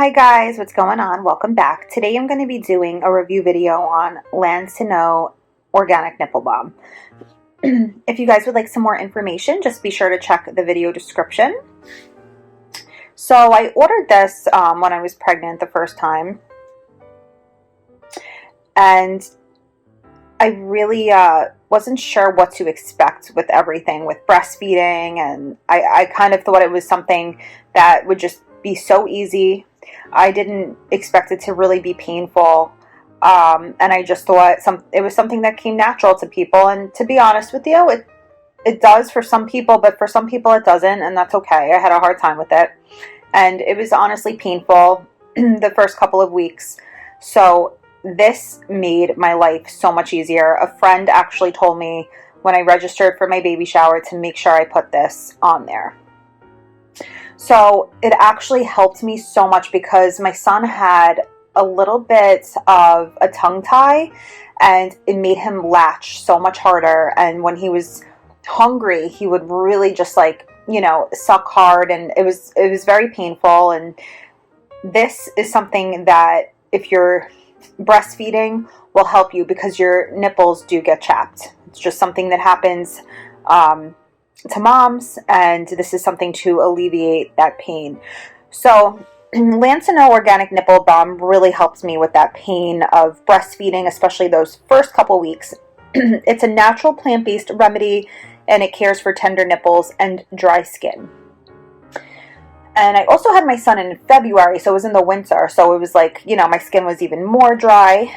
Hi guys, what's going on? Welcome back. Today I'm going to be doing a review video on Lansinoh Organic Nipple Balm. If you guys would like some more information, just be sure to check the video description. So I ordered this when I was pregnant the first time, and I really wasn't sure what to expect with everything, with breastfeeding, and I kind of thought it was something that would just be so easy. I didn't expect it to really be painful, and I just thought it was something that came natural to people. And to be honest with you, it does for some people, but for some people it doesn't, and that's okay. I had a hard time with it, and it was honestly painful the first couple of weeks. So this made my life so much easier. A friend actually told me when I registered for my baby shower to make sure I put this on there. So it actually helped me so much because my son had a little bit of a tongue tie, and it made him latch so much harder. And when he was hungry, he would really just suck hard, and it was very painful. And this is something that if you're breastfeeding will help you, because your nipples do get chapped. It's just something that happens to moms, and this is something to alleviate that pain. So Lansinoh Organic Nipple Balm really helps me with that pain of breastfeeding, especially those first couple weeks. It's a natural plant-based remedy, and it cares for tender nipples and dry skin. And I also had my son in February, so it was in the winter, so it was like, my skin was even more dry.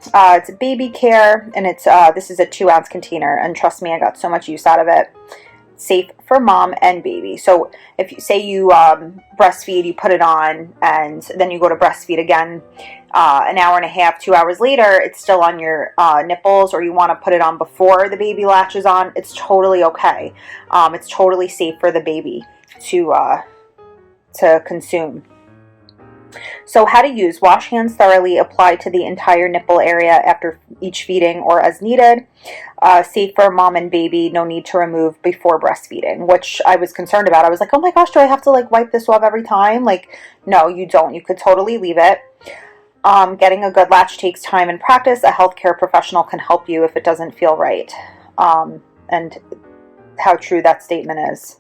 It's a baby care, and it's this is a 2-ounce container, and trust me, I got so much use out of it. Safe for mom and baby. So if you say you breastfeed, you put it on, and then you go to breastfeed again an hour and a half, 2 hours later, it's still on your nipples, or you want to put it on before the baby latches on, it's totally okay. It's totally safe for the baby to consume. So how to use: wash hands thoroughly, apply to the entire nipple area after each feeding or as needed. Safe for mom and baby, no need to remove before breastfeeding, which I was concerned about. I was like, oh my gosh, do I have to wipe this off every time? No, you don't. You could totally leave it. Getting a good latch takes time and practice. A healthcare professional can help you if it doesn't feel right. And how true that statement is.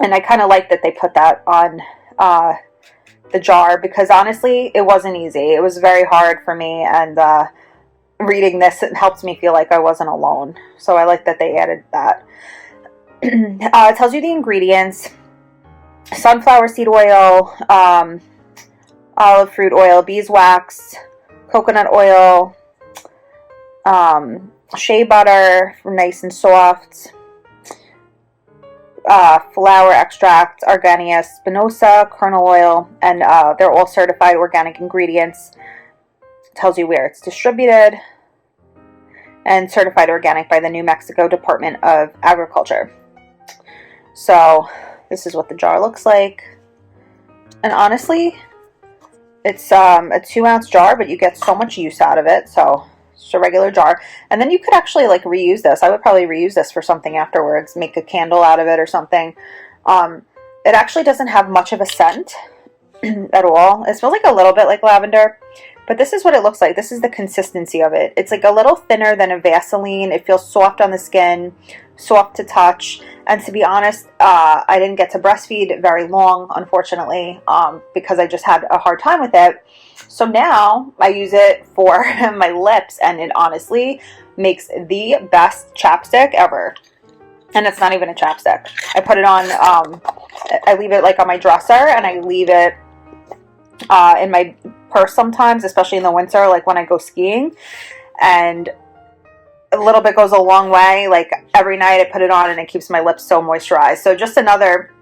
And I kind of like that they put that on the jar, because honestly it wasn't easy. It was very hard for me, and reading this, it helped me feel like I wasn't alone. So I like that they added that. It tells you the ingredients: sunflower seed oil, olive fruit oil, beeswax, coconut oil, shea butter for nice and soft, flower extract, Argan Kernel Oil, and they're all certified organic ingredients. Tells you where it's distributed, and certified organic by the New Mexico Department of Agriculture. So this is what the jar looks like, and honestly, it's a 2-ounce jar, but you get so much use out of it. So just a regular jar, and then you could actually reuse this. I would probably reuse this for something afterwards, make a candle out of it or something. It actually doesn't have much of a scent at all. It smells a little bit like lavender, but this is what it looks like. This is the consistency of it. It's a little thinner than a Vaseline. It feels soft on the skin, soft to touch. And to be honest, I didn't get to breastfeed very long, unfortunately, because I just had a hard time with it. So now I use it for my lips, and it honestly makes the best chapstick ever. And it's not even a chapstick. I put it on, I leave it on my dresser, and I leave it in my purse sometimes, especially in the winter, when I go skiing. And a little bit goes a long way. Every night I put it on, and it keeps my lips so moisturized. So just another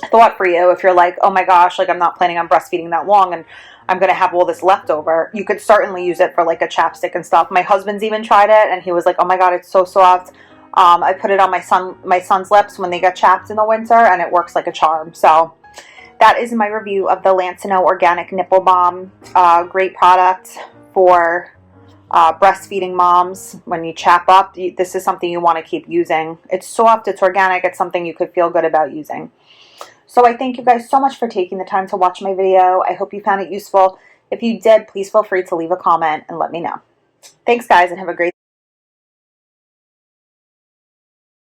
thought for you, if you're oh my gosh, I'm not planning on breastfeeding that long, and I'm going to have all this left over. You could certainly use it for a chapstick and stuff. My husband's even tried it, and he was like, oh my god, it's so soft. I put it on my son's lips when they get chapped in the winter, and it works like a charm. So that is my review of the Lansinoh Organic Nipple Balm. Great product for breastfeeding moms. When you chap up, this is something you want to keep using. It's soft, it's organic, it's something you could feel good about using. So I thank you guys so much for taking the time to watch my video. I hope you found it useful. If you did, please feel free to leave a comment and let me know. Thanks, guys, and have a great